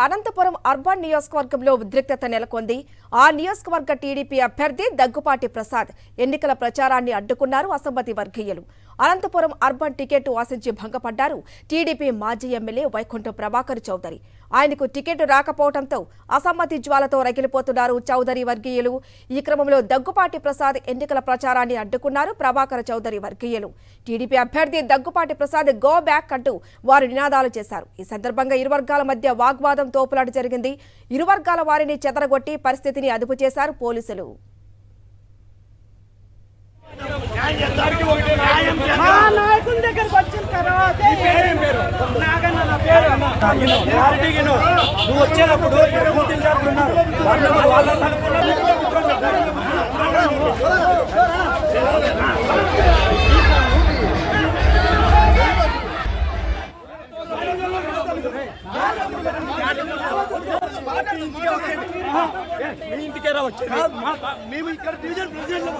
Anantapuram urban నియోజకవర్గంలో ఉద్రిక్తత నెలకొంది. ఆ నియోజకవర్గ టీడీపీ అభ్యర్థి దగ్గుపాటి ప్రసాద్ ఎన్నికల ప్రచారాన్ని అడ్డుకున్నారు అసమ్మతి వర్గీయులు. అనంతపురం అర్బన్ టికెట్ ఆశించి భంగపడ్డారు టీడీపీ మాజీ ఎమ్మెల్యే వైకుంఠం ప్రభాకర్ చౌదరి. ఆయనకు టికెట్ రాకపోవడంతో అసమ్మతి జ్వాలతో రగిలిపోతున్నారు చౌదరి వర్గీయులు. ఈ క్రమంలో దగ్గుపాటి ప్రసాద్ ఎన్నికల ప్రచారాన్ని అడ్డుకున్నారు ప్రభాకర్ చౌదరి వర్గీయులు. టీడీపీ అభ్యర్థి దగ్గుపాటి ప్రసాద్ గో బ్యాక్ అంటూ వారు నినాదాలు చేశారు. ఈ సందర్భంగా ఇరు వర్గాల మధ్య వాగ్వాదం తోపులాట జరిగింది. ఇరు వర్గాల వారిని చెదరగొట్టి పరిస్థితిని అదుపు చేశారు పోలీసులు. ఇంటికే రావచ్చు మేము ఇక్కడ డివిజన్ ప్రెసిడెంట్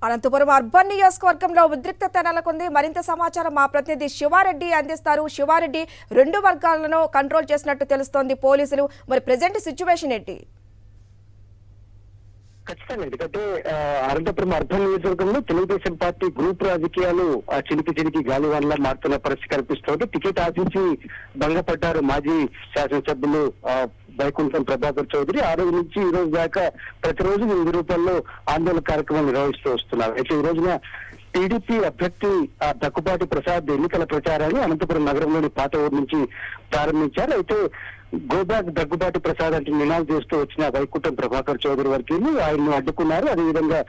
అనంతపురం అర్బన్ నియోజకవర్గంలో ఉద్రిక్తత నెలకొంది. మరింత సమాచారం మా ప్రతినిధి శివారెడ్డి అందిస్తారు. శివారెడ్డి, రెండు వర్గాలను కంట్రోల్ చేసినట్టు తెలుస్తోంది పోలీసులు. మరి ప్రెజెంట్ సిచ్యువేషన్ ఏంటి? ఖచ్చితంగా, ఎందుకంటే అనంతపురం అర్బన్ నియోజకవర్గంలో తెలుగుదేశం పార్టీ గ్రూప్ రాజకీయాలు చినికి గాలివాన్లా మారుతున్న పరిస్థితి కనిపిస్తోంది. టికెట్ ఆశించి భంగపడ్డారు మాజీ శాసనసభ్యులు వైకుంఠం ప్రభాకర్ చౌదరి. ఆ రోజు నుంచి ఈ రోజు దాకా ప్రతిరోజు వివిధ రూపాల్లో ఆందోళన కార్యక్రమం నిర్వహిస్తూ వస్తున్నారు. అయితే ఈ రోజున టీడీపీ అభ్యర్థి దగ్గుపాటి ప్రసాద్ ఎన్నికల ప్రచారాన్ని అనంతపురం నగరంలోని పాత ఊరు నుంచి ప్రారంభించారు. అయితే గోబ్యాక్ దగ్గుబాటి ప్రసాద్ అంటే నినాదం చేస్తూ వచ్చిన వైకుంఠం ప్రభాకర్ చౌదరి వర్గీయులు ఆయన్ని అడ్డుకున్నారు. అదేవిధంగా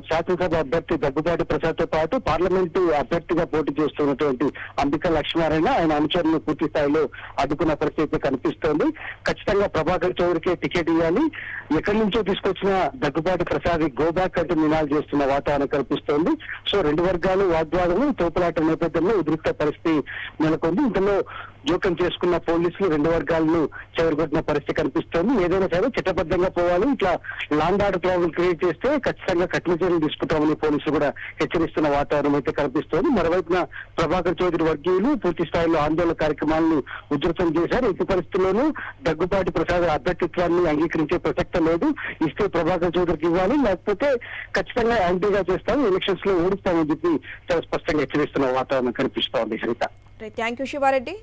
శాసనసభ అభ్యర్థి దగ్గుబాటి ప్రసాద్ తో పాటు పార్లమెంటు అభ్యర్థిగా పోటీ చేస్తున్నటువంటి అంబికా లక్ష్మారాయణ ఆయన అనుచరులను పూర్తి స్థాయిలో అడ్డుకున్న పరిస్థితి కనిపిస్తోంది. ఖచ్చితంగా ప్రభాకర్ చౌదరికి టికెట్ ఇవ్వాలి, ఎక్కడి నుంచో తీసుకొచ్చిన దగ్గుబాటి ప్రసాద్ గోబ్యాక్ అంటూ నినాదాలు చేస్తున్న వాతావరణం కనిపిస్తోంది. సో రెండు వర్గాలు వాగ్వాదము తోపులాట నేపథ్యంలో ఉద్రిక్త పరిస్థితి నెలకొంది. ఇందులో జోక్యం చేసుకున్న పోలీసులు రెండు వర్గాలను చెదరగొట్టిన పరిస్థితి కనిపిస్తోంది. ఏదైనా సరే చట్టబద్ధంగా పోవాలి, ఇట్లా లాండ్ ఆర్డర్ ప్రాబ్లం క్రియేట్ చేస్తే ఖచ్చితంగా కఠిన చర్యలు తీసుకుంటామని పోలీసులు కూడా హెచ్చరిస్తున్న వాతావరణం అయితే కనిపిస్తోంది. మరోవైపున ప్రభాకర్ చౌదరి వర్గీయులు పూర్తి స్థాయిలో ఆందోళన కార్యక్రమాలను ఉధృతం చేశారు. ఎట్టి పరిస్థితుల్లోనూ దగ్గుపాటి ప్రసాద్ అభ్యర్థిత్వాన్ని అంగీకరించే ప్రసక్తి లేదు. ఇస్తే ప్రభాకర్ చౌదరికి ఇవ్వాలి, లేకపోతే ఖచ్చితంగా యాంటీగా చేస్తాం, ఎలక్షన్స్ లో ఓడిస్తామని చెప్పి చాలా స్పష్టంగా హెచ్చరిస్తున్న వాతావరణం కనిపిస్తోంది. Sarita, thank you Sivareddy.